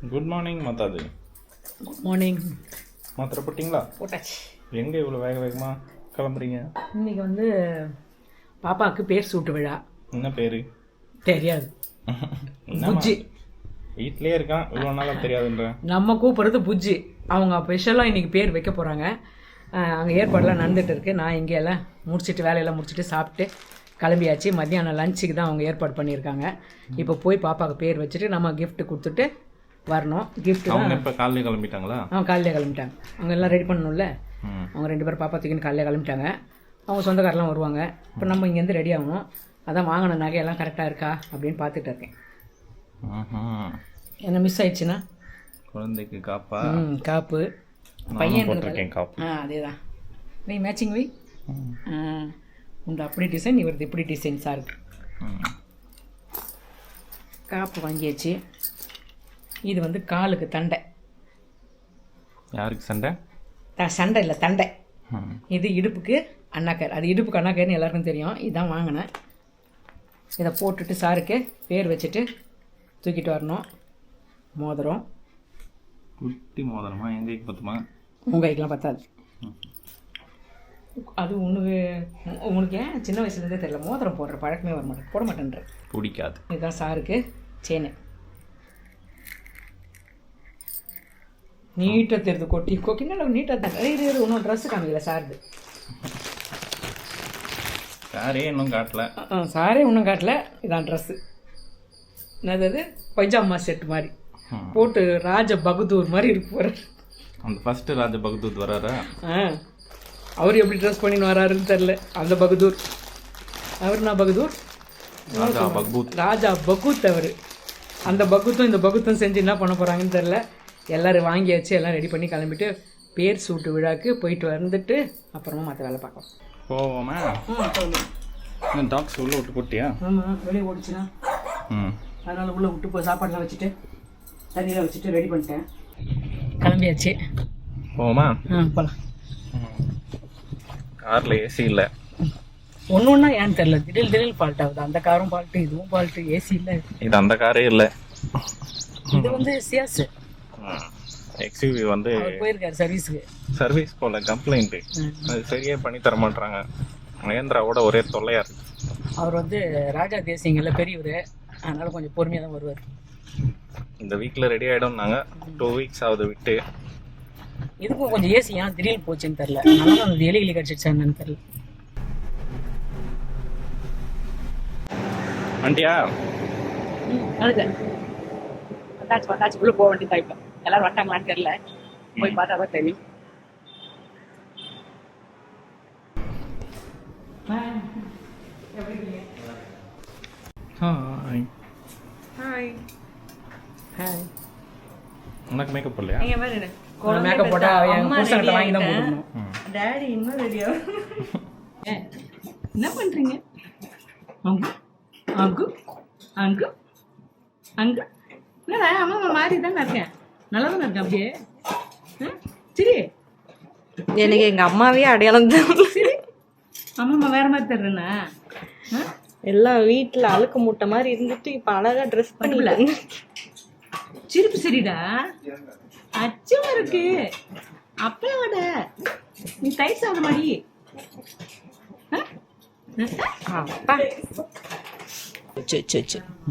Good morning மாதாது. Good morning. மாத்திரை போட்டிங்களா? போட்டாச்சு. எங்கே இவ்வளோ வேகமாக கிளம்புறீங்க? இன்னைக்கு வந்து பாப்பாவுக்கு பேர் சூட்டு விழா. என்ன பேர்? தெரியாது. புஜ்ஜி. வீட்லேயே இருக்கான், இவ்வளோ நாளாக தெரியாதுன்ற. நம்ம கூப்பிட்றது புஜ்ஜி. அவங்க ஸ்பெஷலாக இன்றைக்கி பேர் வைக்க போகிறாங்க. அங்கே ஏற்பாடெல்லாம் நடந்துகிட்டு இருக்குது. நான் இங்கே எல்லாம் முடிச்சுட்டு வேலையெல்லாம் முடிச்சுட்டு சாப்பிட்டு கிளம்பியாச்சு. மத்தியானம் லஞ்சுக்கு தான் அவங்க ஏற்பாடு பண்ணியிருக்காங்க. இப்போ போய் பாப்பாவுக்கு பேர் வச்சுட்டு நம்ம கிஃப்ட் கொடுத்துட்டு வரணும். கிஃப்ட் அவங்க இப்போ காலையில் கிளம்பிட்டாங்களா? காலையிலே கிளம்பிட்டாங்க. அவங்க எல்லாம் ரெடி பண்ணணும்ல. அவங்க 2 பேரும் பாப்பா தூக்கின்னு காலையில் கிளம்பிட்டாங்க. அவங்க சொந்தக்காரெலாம் வருவாங்க. இப்போ நம்ம இங்கேருந்து ரெடி ஆகணும். அதான் வாங்கின நகையெல்லாம் கரெக்டாக இருக்கா அப்படின்னு பார்த்துட்டு இருக்கேன். என்ன மிஸ் ஆயிடுச்சுன்னா குழந்தைக்கு காப்பா? காப்பு. பையன் போட்டிருக்கேன் காப்பு. அதே தான். நீ மேட்சிங் வை. உண்டு அப்படி டிசைன், இவரது இப்படி டிசைன் சார். காப்பு வாங்கியாச்சு. இது வந்து காலுக்கு தண்டை. யாருக்கு சண்டை? சண்டை இல்லை, தண்டை. இது இடுப்புக்கு அண்ணாக்கர். அது இடுப்புக்கு அண்ணாக்கர்னு எல்லாருக்கும் தெரியும். இதுதான் வாங்கினேன். இதை போட்டுட்டு சாருக்கு பேர் வச்சுட்டு தூக்கிட்டு வரணும். மோதிரம். குட்டி மோதிரமா? என் கைக்கு பத்துமா? உங்கள் கைக்கெலாம் பத்தாது. அது உனக்கு ஏன் சின்ன வயசுலேருந்தே தெரியல, மோதிரம் போடுற பழக்கமே வர மாட்டேன், போட மாட்டேன்ற. பிடிக்காது. இதுதான் சாருக்கு செயின். நீட்டாக தெரியுது. கொக்கினால நீட்டாக தான். இன்னும் ட்ரெஸ்ஸு காமிக்கல சாருது. சாரே இன்னும் காட்டல. சாரே இன்னும் காட்டல. இதான் ட்ரெஸ்ஸு. என்னது பைஜாமா செட் மாதிரி போட்டு ராஜ பகதூர் மாதிரி இருக்கு போகிறார். அந்த ஃபஸ்ட்டு ராஜ பகதூர் வராரா? அவர் எப்படி ட்ரெஸ் பண்ணின்னு வராருன்னு தெரில. அந்த பகதூர் அவர். நான் பகதூர் ராஜா பகூத். ராஜா பகூத் அவர். அந்த பகூத்தும் இந்த பகூத்தும் செஞ்சு என்ன பண்ண போகிறாங்கன்னு தெரில. எல்லோரும் வாங்கியாச்சு. எல்லாம் ரெடி பண்ணி கிளம்பிட்டு பேர் சூட்டு விழாக்கு போயிட்டு வந்துட்டு அப்புறமா மற்ற வேலை பார்க்கலாம். போவோமா? டாக்ஸ் உள்ளே விட்டு போட்டியா? ஆமாம், வெளியே ஓடிச்சுன்னா அதனால் உள்ளே விட்டு போய் சாப்பாடெலாம் வச்சுட்டு தண்ணியில் வச்சுட்டு ரெடி பண்ணிட்டேன். கிளம்பியாச்சு. போவோமா? போகலாம். காரில் ஏசி இல்லை. ஒன்று ஒன்றா ஏன்னு தெரில, திடீர் ஃபால்ட் ஆகுது. அந்த காரும் ஃபால்ட்டு, இதுவும் ஃபால்ட்டு, ஏசி இல்லை. இது அந்த காரே இல்லை. இது வந்து சியாஸ் எக்ஸ்யூவி வந்து போயிருக்காரு சர்வீஸுக்கு. சர்வீஸ் போல கம்ப்ளைண்ட்டு. அது சரியாக பண்ணி தர மாட்டாங்க. மகேந்திராவோட ஒரே தொல்லையாக இருக்குது. அவர் வந்து ராஜா தேசியங்கள்ல பெரியவர். அதனால் கொஞ்சம் பொறுமையாக தான் வருவார். இந்த வீக்கில் ரெடி ஆகிடும்னாங்க. 2 வீக்ஸ் ஆகுது விட்டு. இதுக்கும் கொஞ்சம் ஏசி ஏன் திடீர்னு போச்சுன்னு தெரில. அதனால அந்த எலிகளி கடிச்சிடுச்சா என்னன்னு தெரில. ஆண்டியா அழுது வந்தாச்சு உள்ள போக வேண்டியதா. இப்போ எல்லாரும் வட்டாங்களான்னு தெரியல. போய் பார்த்தா தான் தெரியும். ஹாய். ஹாய். ஹாய். உனக்கு மேக்கப் போடலையா? எங்க பாரு. மேக்கப் போட்டா என் புருஷன்கிட்ட வாங்கி தான் போடணும். டாடி இன்னும் ரெடியா? என்ன பண்றீங்க? அங்கு அங்கு அங்கு அங்கு என்னடா அம்மா மாறி தானே இருக்கேன். நல்லா தானே இருக்கேன் அப்படியே. சரி, எனக்கு எங்க அம்மாவே அடையாளம் தான். சரி, அம்மா வேற மாதிரி தர்றேன்னா எல்லாம் வீட்டுல அழுக்கு மூட்டை மாதிரி இருந்துட்டு இப்ப அழகா ட்ரெஸ் பண்ணல. சிரிப்பு சரிடா. அச்சமா இருக்கு. அப்பயோட நீ தயிர் சாப்பிட மாதிரி. அப்பா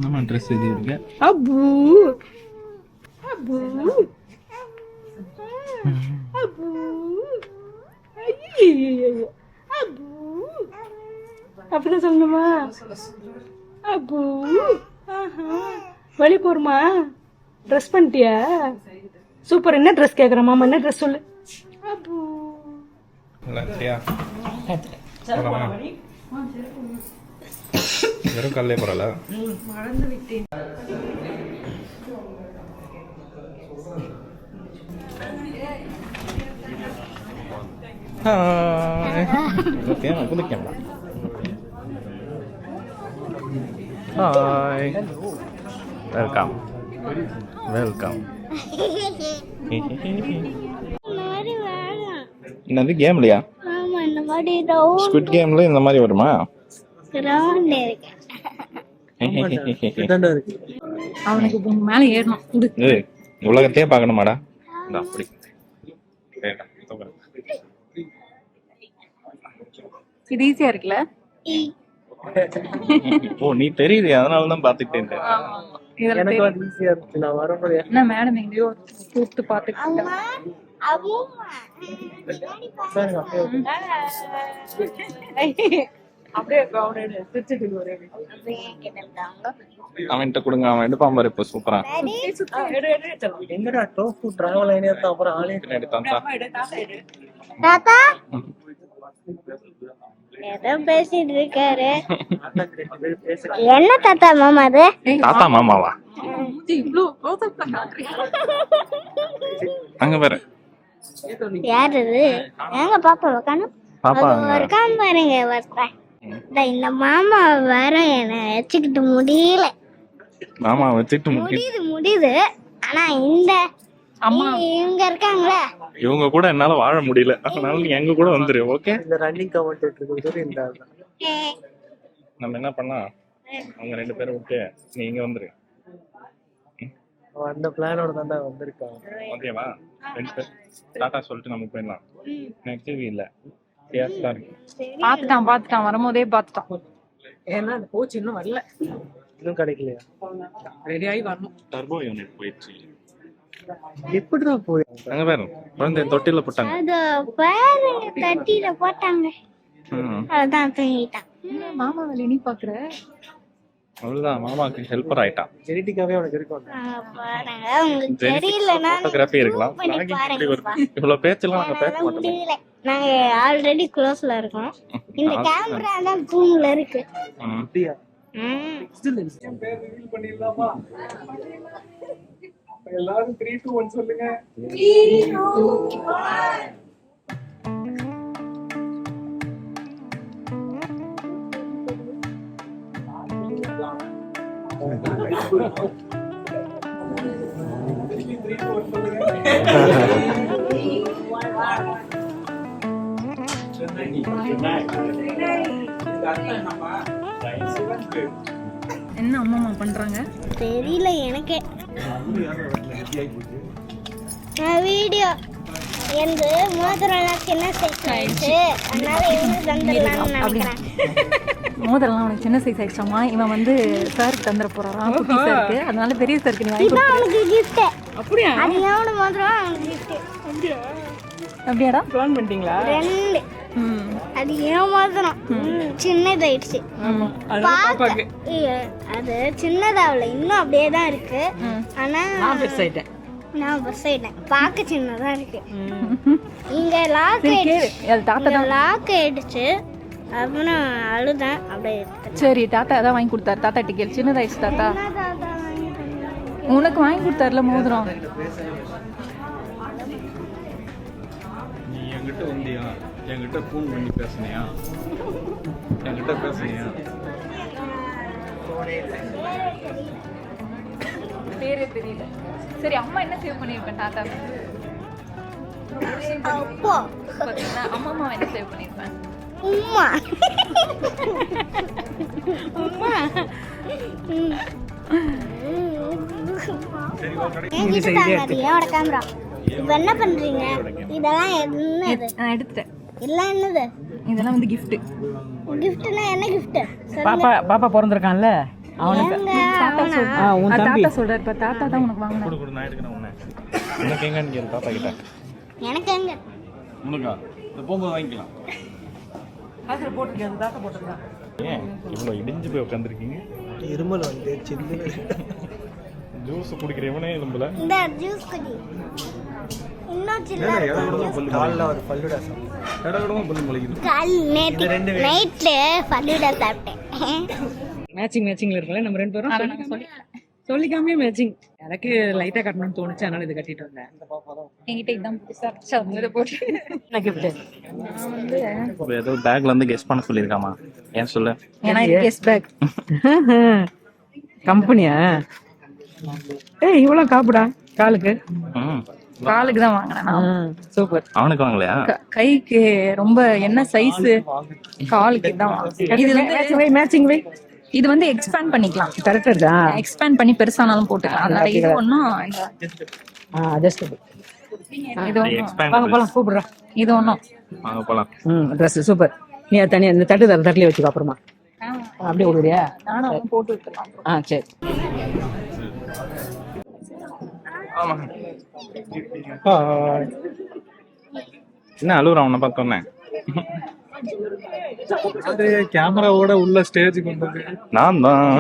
நம்ம ட்ரெஸ் இது இருக்கு. அபு அபு அபு ஐயோ அபு அப்படிதான் சொல்லணுமா? அபு வெளியே போருமா? ட்ரெஸ் பண்ணிட்டியா? சூப்பர். என்ன ட்ரெஸ் கேட்குற மாமா? என்ன ட்ரெஸ் சொல்லு. அபு வெறும் கல்லே போறல. மறந்து விட்டேன். புது கேமரா. Hi, welcome welcome. என்னது கேம்லையா? ஸ்குவிட் கேம்ல இந்த மாதிரி வருமா? அவனுக்கு மேல ஏறணும். உலகத்தையே பார்க்கணுமாடா? இந்த அப்படி சரிடா, தூக்குறேன். இது ஈஸியா இருக்குல்ல? ஓ நீ தெரியுது, அதனாலதான் பாத்துக்கிட்டே இருந்தேன். இதுல எனக்கு வந்து ஈஸியா இருந்துச்சு. நான் வரும்போது என்ன மேடம் எங்கேயோ கூப்பிட்டு பாத்துட்டு பாருங்க, அப்படியே அப்படியே crowded, சிரிச்சிட்டு ஒரே அவன்கிட்ட கொடுங்க, அவன் எடுப்பான் பாரு இப்ப சூப்பரா. எங்கடா டோஃபு டிராவல் ஆயினே இருக்கா, அப்புறம் ஆளே எடுத்தான் தாத்தா ஏதோ பேசிட்டு இருக்காரு. என்ன தாத்தா மாமா அது? தாத்தா மாமாவா? இவ்ளோ அங்க பாரு யாரு இது? எங்க பாப்பா உக்காணும் பாப்பா. இருக்காம பாருங்க ஒருத்தன். இந்த மாமா வேற என்ன வச்சுக்கிட்டு முடியல. மாமா வச்சுட்டு முடியுது ஆனா இந்த அம்மா இவங்க இருக்காங்களே இவங்க கூட என்னால வாழ முடியல, அதனால நீ எங்க கூட வந்துரு. ஓகே, இந்த ரன்னிங் கமெண்ட் இருக்குது இந்த ஆள் தான். நம்ம என்ன பண்ணா, அவங்க 2 பேரும் விட்டு நீ இங்க வந்துரு. அவன் அந்த பிளானோட தான்டா வந்திருக்கான். ஓகேவா? 2 பேர் டாட்டா சொல்லிட்டு நம்ம போயிடலாம். நெக்ஸ்ட் இல்ல கேஸ் தான் இருக்கு. பாத்துட்டான் வரும்போதே பாத்துட்டான். ஏன்னா அந்த கோச் இன்னும் வரல, இன்னும் கிடைக்கலையா? ரெடி ஆகி வரணும். டர்போ யூனிட் போயிடுச்சு. எப்படிதான் போய் அங்க பாரு குழந்தை தொட்டில போட்டாங்க. அது பாரு தட்டில போட்டாங்க. அதான் தூங்கிட்டான். மாமா வேலை நீ பாக்குற? அவ்வளவுதான், மாமாக்கு ஹெல்ப்பர் ஆயிட்டான். ஜெனட்டிக்காவே அவனுக்கு இருக்கும். பாருங்க உங்களுக்கு தெரியலன்னா போட்டோகிராஃபி இருக்கலாம். பண்ணி பாருங்க. இவ்வளவு பேச்செல்லாம் நாங்க பேச மாட்டோம். முடியல, நாங்க ஆல்ரெடி க்ளோஸ்ல இருக்கோம். இந்த கேமரா தான் ரூம்ல இருக்கு. அப்படியா? எல்லாரும் 3 2 1 சொல்லுங்க. 3 2 1. என்ன அம்மா பண்றாங்க தெரியல எனக்கு. வீடியோ என்று மோதிரம் சின்ன சைஸ் ஆயிடுச்சு, அதனால இவங்க தந்துடலாம்னு நினைக்கிறேன். மோதிரம்லாம் அவனுக்கு சின்ன சைஸ் ஆயிடுச்சாமா. இவன் வந்து சாருக்கு தந்துட போறான், குட்டி சாருக்கு. அதனால பெரிய சாருக்கு நீ வாங்கி இதான் கொடுத்து. அவனுக்கு கிஃப்ட். அப்படியா? அது எவனோட மோதிரம் அவனுக்கு கிஃப்ட். அப்படியாடா? பிளான் பண்ணிட்டீங்களா? 2 அது ஏன் மோதிரம் சின்னதாயிடுச்சு. பாப்பாக்கு அது சின்னதாகல, இன்னும் அப்படியே தான் இருக்கு. ஆனா நான் பெருசாயிட்டேன். நான் பஸ் ஆயிட்டேன். பார்க்க சின்னதா இருக்கு. இங்க லாக் லாக் ஆயிடுச்சு. அப்புறம் அழுதேன் அப்படியே. சரி தாத்தா தான் வாங்கி கொடுத்தாரு. தாத்தா டிக்கெட் சின்னதாயிடுச்சு. தாத்தா உனக்கு வாங்கி கொடுத்தாருல மோதிரம். நீ என்கிட்ட வந்தியா? என்கிட்ட ஃபோன் பண்ணி பேசுனியா? என்கிட்ட பேசுனியா? பேரே தெரியல. சரி அம்மா என்ன சேவ் பண்ணிருப்பேன் தாத்தா? அப்போ பாத்தீங்கன்னா அம்மா என்ன சேவ் பண்ணிருப்பேன்? உம்மா உம்மா என்கிட்ட தாங்க என்னோட கேமரா. இப்ப என்ன பண்றீங்க? இதெல்லாம் என்னது? நான் எடுத்துட்டேன். எல்லாம் என்னது? இதெல்லாம் வந்து gift. கிஃப்ட்னா என்ன கிஃப்ட்? பாப்பா பிறந்திருக்கான்ல அவனுக்கு. உன் தம்பி தாத்தா சொல்றாரு. இப்ப தாத்தா தான் உனக்கு வாங்கினாரு. கொடு நான் எடுக்கிறேன். உனக்கு எங்க நீங்க தாத்தா கிட்ட? எனக்கு எங்க? உனக்கா? இந்த போகும்போது வாங்கிக்கலாம். காசுல போட்டுருக்கேன், தாத்தா போட்டுருக்கான். ஏன் இவ்வளோ இடிஞ்சு போய் உட்காந்துருக்கீங்க? இருமல் வந்து சின்ன ஜூஸ் குடிக்கிற இவனே இரும்பல. இந்த ஜூஸ் குடி. இன்னும் சின்ன கால்ல ஒரு பல்லுடா சாப்பிட்டேன். கடகடமா பல்லு முளைக்குது. கால் நைட்ல பல்லுடா சாப்பிட்டேன். மேட்சிங்ல இருக்கல நம்ம 2 பேரும் சொல்லிக்காமே மேட்சிங். எனக்கு லைட்டா கட்டணும்னு தோணுச்சு, அதனால இது கட்டிட்டு வந்தேன். என்கிட்ட இதான் புதுசா வந்து போட்டு. என்ன கிஃப்ட்? நான் வந்து ஏதோ பேக்ல இருந்து கெஸ் பண்ண சொல்லிருக்காமா? ஏன் சொல்லு. ஏன்னா இது கெஸ் பேக். கம்பெனியா? ஏய் இவ்வளவு காப்புடா காலுக்கு. காலுக்கு தான் வாங்கினேன் நான். சூப்பர். அவனுக்கு வாங்கலையா? கைக்கு ரொம்ப என்ன சைஸ், காலுக்கு தான் வாங்கினேன். இது வந்து மேட்சிங் வை. இது வந்து எக்ஸ்பேண்ட் பண்ணிக்கலாம். கரெக்டா இருக்கா? எக்ஸ்பேண்ட் பண்ணி பெருசானாலும் போட்டுக்கலாம். அதனால இது ஒன்றும் அட்ஜஸ்டபிள். இது ஒன்றும் எக்ஸ்பேண்ட் வாங்க போகலாம், கூப்பிடுறேன். இது ஒன்றும் வாங்க போலாம். Dress super. நீ அது தனியாக இந்த தட்டுலேயே வச்சுக்கோ அப்புறமா. அப்படியே விடுறியா? நானும் போட்டு விட்டுலாம். சரி. ஆமா. என்ன அழுகுறான் உன்னை பார்த்தோன்னே? அது கேமராவோட உள்ள ஸ்டேஜுக்கு வந்தது. நான் தான்.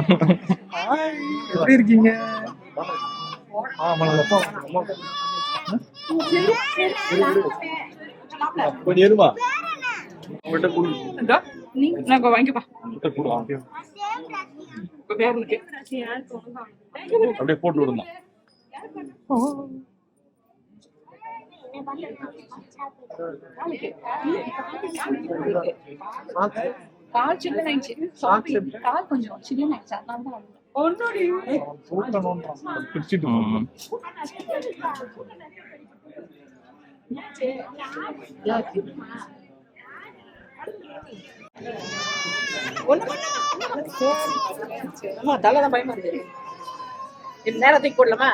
எப்படி இருக்கீங்க? கொஞ்சம் இருமா. நான் வாங்கிப்பா. அப்படியே போட்டு விடுமா. கால் சில்லுனாயிடுச்சு. கால் கொஞ்சம் சில்லுனாயிடுச்சு. அதனால தான் தலைதான் பயமா இருக்கு. நேரத்துக்கு போடலாமா?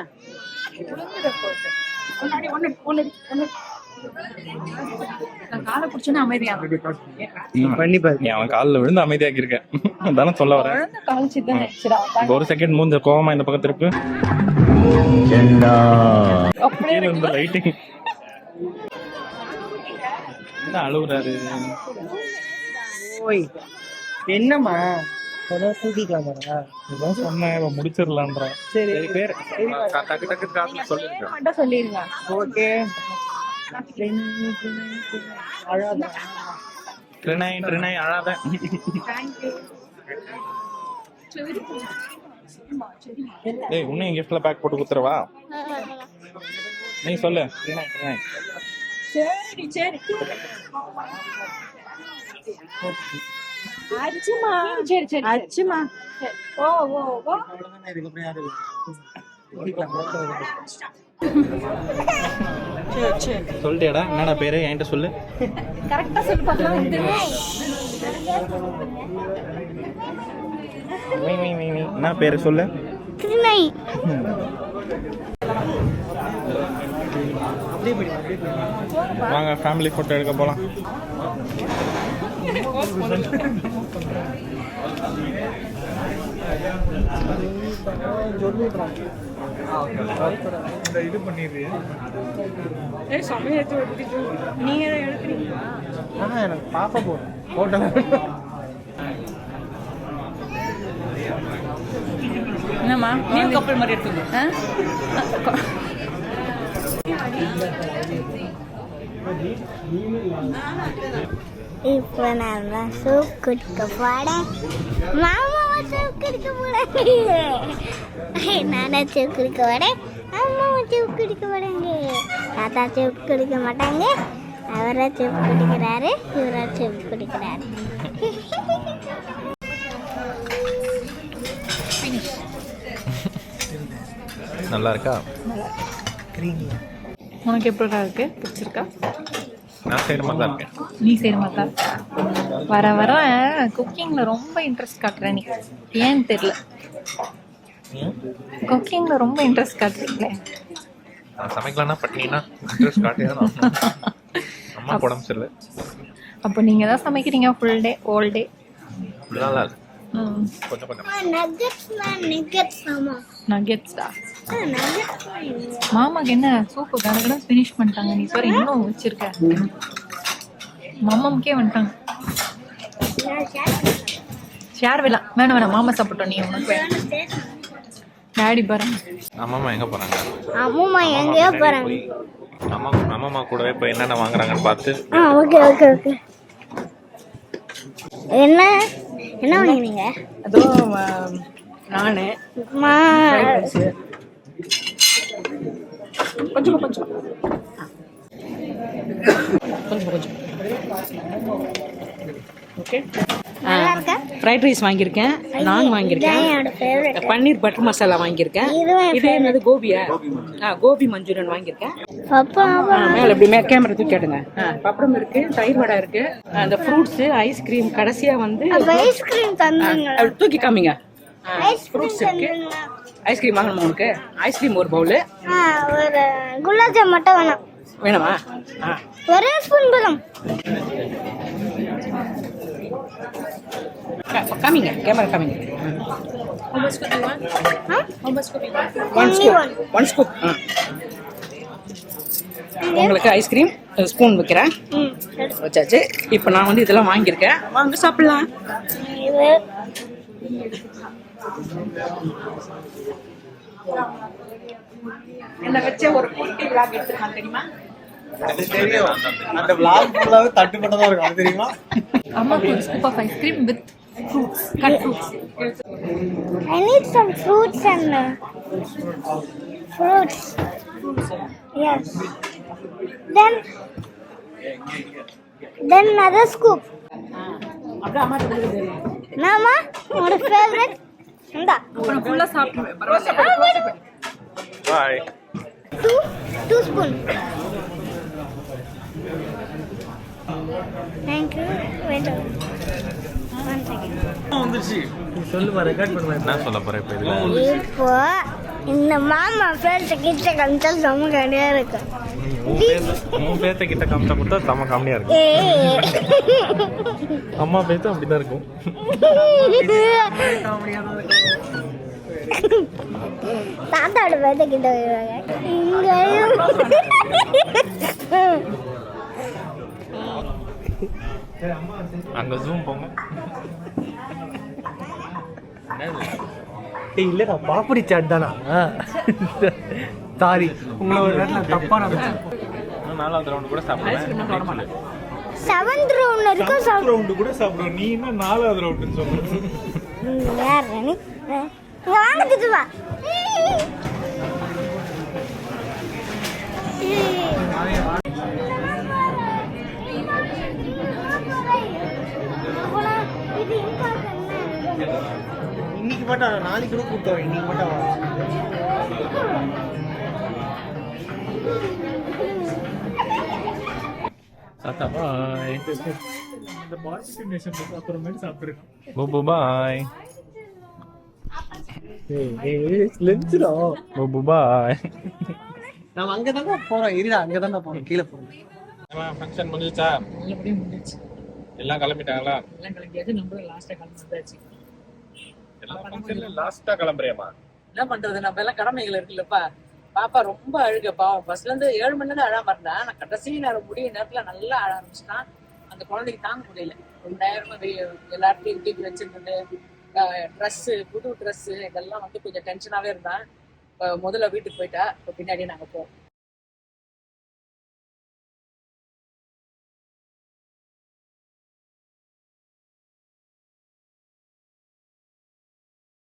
காலை பிடிச்சோன்னா அமைதியாக பண்ணி பாரு. அவன் காலில் விழுந்து அமைதியாக்கி இருக்கேன். அதானே சொல்ல வரேன். கால் சில்லுனாயிடுச்சுடா. ஒரு செகண்ட் மூஞ்ச கோவமா இந்த பக்கம் திருப்பு. லைட்டிங் என்ன அழுகுறாரு? என்னம்மா சொன்னேன் முடிச்சிடலான்றேன். சரி பேர் டக்கு டக்கு காசு சொல்லிருக்கேன். மட்டும் சொல்லிடுங்க. ஓகே. ட்ரினாய் அழாத. ஏய் உன்னையும் கிஃப்ட்ல பேக் போட்டு குத்துறவா? நீ சொல்லு. ட்ரினாய் சரி சரி அச்சுமா. சரி சரி அச்சுமா. ஓ ஓ ஓ சொல்லிட்டியாடா? என்னடா பேரு என்கிட்ட சொல்லு. கரெக்டா சொல்லி பார்க்கலாம். என்ன பேரு சொல்லு. வாங்க ஃபேமிலி போட்டோ எடுக்க போலாம். இது பண்ணிடுறீ. நீங்க எடுக்கிறீங்களா? ஆனா எனக்கு பாப்பா போதும் ஹோட்டல். என்னம்மா நீங்க கப்பல் மாதிரி எடுத்துங்க. இப்போ நான் சூப் குடிக்க போறேன். மாமாவை சூப் குடிக்க போறேன். நானே சூப் குடிக்க போறேன். அம்மாவை சூப் குடிக்க போறேங்க. தாத்தா சூப் குடிக்க மாட்டாங்க. அவரை சூப் குடிக்கிறாரு, இவரை சூப் குடிக்கிறாரு. நல்லா இருக்கா? உனக்கு எப்படிடா இருக்கு? பிடிச்சிருக்கா? நான் செய்யற மாதிரி தான் இருக்கேன். நீ செய்கிற மாதிரி தான் வர வர குக்கிங்கில் ரொம்ப இன்ட்ரெஸ்ட் காட்டுற நீ. ஏன்னு தெரியல. குக்கிங்கில் ரொம்ப இன்ட்ரெஸ்ட் காட்டுறீங்களே. நான் சமைக்கலாம்னா பட்டினா இன்ட்ரெஸ்ட் காட்டியே தான் அம்மா உடம்பு சரியில்லை. அப்போ நீங்கள் தான் சமைக்கிறீங்க ஃபுல் டே ஹோல் டே? இப்படிலாம் இல்லை. கொஞ்சம் கொஞ்சம். நகெட்ஸ்டா. மாமாக்கு என்ன சூப்பு கடகட ஃபினிஷ் பண்ணிட்டாங்க. நீ பாரு இன்னும் வச்சிருக்க. மாமாமுக்கே வந்துட்டாங்க. ஷேர் வேணாம் வேணாம். மாமா சாப்பிட்டோம். நீ உனக்கு வேணும். டாடி பாருங்க. அம்மா எங்க போறாங்க? அம்மா எங்கேயோ போறாங்க. அம்மா கூடவே போய் என்னென்ன வாங்குறாங்கன்னு பார்த்து. Okay okay okay. என்ன என்ன வாங்குறீங்க? அதுவும் நானு கொஞ்சம் கொஞ்சம் கொஞ்சம் கொஞ்சம். ஓகே. ஃப்ரைட் ரைஸ் வாங்கியிருக்கேன். நான் வாங்கியிருக்கேன். பன்னீர் பட்டர் மசாலா வாங்கியிருக்கேன். இது என்னது கோபியா? கோபி மஞ்சூரியன் வாங்கியிருக்கேன். மேலே இப்படி கேமரா தூக்கி கேட்டுங்க. பப்படம் இருக்கு, தயிர் வடை இருக்கு, அந்த ஃப்ரூட்ஸ், ஐஸ்கிரீம், கடைசியா வந்து ஐஸ்கிரீம் தந்தீங்க. தூக்கி காமிங்க. ஃப்ரூட்ஸ் இருக்கு. ஐஸ்கிரீம் வாங்கணுமா உனக்கு? ஐஸ்கிரீம் ஒரு பவுலு ஒரு குலாப் ஜாம் மட்டும் வேணாம். வேணுமா? ஒரே ஸ்பூன் போதும். காமிங்க, கேமரா காமிங்க. One scoop. உங்களுக்கு ஐஸ்கிரீம் ஸ்பூன் வைக்கிறேன். வச்சாச்சு. இப்போ நான் வந்து இதெல்லாம் வாங்கியிருக்கேன். வாங்க சாப்பிடலாம். இது என்ன வச்ச ஒரு குட்டி vlog எடுத்துக்கலாம் தெரியுமா? அந்த vlog ஃபுல்லாவே தட்டுப்பட்டதா இருக்கும் அது தெரியுமா? அம்மாக்கு ஒரு scoop of ice cream with fruits, cut fruits. I need some fruits and fruits. Yes. Then another scoop. அப்படியே அம்மா கொடுக்குது. Mama, your favorite? இந்தா. அப்புறம் ஃபுல்லாக சாப்பிடுவேன். பரவாயில்ல. பாய். Two spoon. Thank you. Wait. One second. வந்துருச்சு. சொல்லுமா ரெக்கார்ட் பண்ணுவேன். என்ன சொல்ல போறேன் இப்போ இதுல? இப்போ இந்த மாமா பேர்த்த கிட்ட காமிச்சா செம்ம கடையா இருக்கு. உன் பேத்த கிட்ட காமிச்சா மட்டும் செம காமெடியா இருக்கும். அம்மா பேத்தும் அப்படிதான் இருக்கும். தாத்தாவோட பேர்த்த கிட்ட வருவாங்க. அங்க ஜூம் போங்க. இல்லடா பாப்படி சாட் தானா? சாரி உங்களை ஒரு நேரத்துல தப்பா நினைச்சேன். நான் 4வது ரவுண்ட் கூட சாப்பிடுவேன். 7th round வரைக்கும் சாப்பிடு. ரவுண்ட் கூட சாப்பிடுவேன். நீ என்ன 4வது ரவுண்ட்னு சொல்ற? யார் நீ? வாங்க திட்டுவா. இன்னைக்கு மட்டும் நாளைக்கு கூட கூப்பிட்டு இன்னைக்கு மட்டும் சாத்தா பாய். இந்த பாசிட்டிவ் நேஷன் அப்புறமேட்டு சாப்பிட்டுருக்கோம். புபு பாய். லென்ஸ்டா புபு பாய். நான் அங்க தானே போறோம். இருடா அங்க தானே போறோம். கீழே போறோம். ஃபங்க்ஷன் முடிஞ்சுச்சா? நல்லபடியும் முடிஞ்சிச்சு. எல்லாம் கிளம்பிட்டாங்களா? எல்லாம் கிளம்பியாச்சு. நம்ம லாஸ்ட்டாக கிளம்பியாச்சு. எல்லா ஃபங்க்ஷன்ல லாஸ்டா கிளம்புறியாமா? என்ன பண்றது, நம்ம எல்லாம் கடமைகள் இருக்குல்லப்பா. பாப்பா ரொம்ப அழுக. பாவம் ஃபர்ஸ்ட்ல இருந்து 7 மணி நேரம் அழாம இருந்தா, நான் கடைசி நேரம் முடிய நேரத்துல நல்லா அழ ஆரம்பிச்சுட்டான். அந்த குழந்தைக்கு தாங்க முடியல. ரொம்ப நேரமா எல்லார்ட்டையும் தூக்கி வச்சிருந்தது, ட்ரெஸ்ஸு, புது ட்ரெஸ்ஸு இதெல்லாம் வந்து கொஞ்சம் டென்ஷனாவே இருந்தான். முதல்ல வீட்டுக்கு போயிட்டா. இப்போ பின்னாடியே நாங்கள் போவோம்.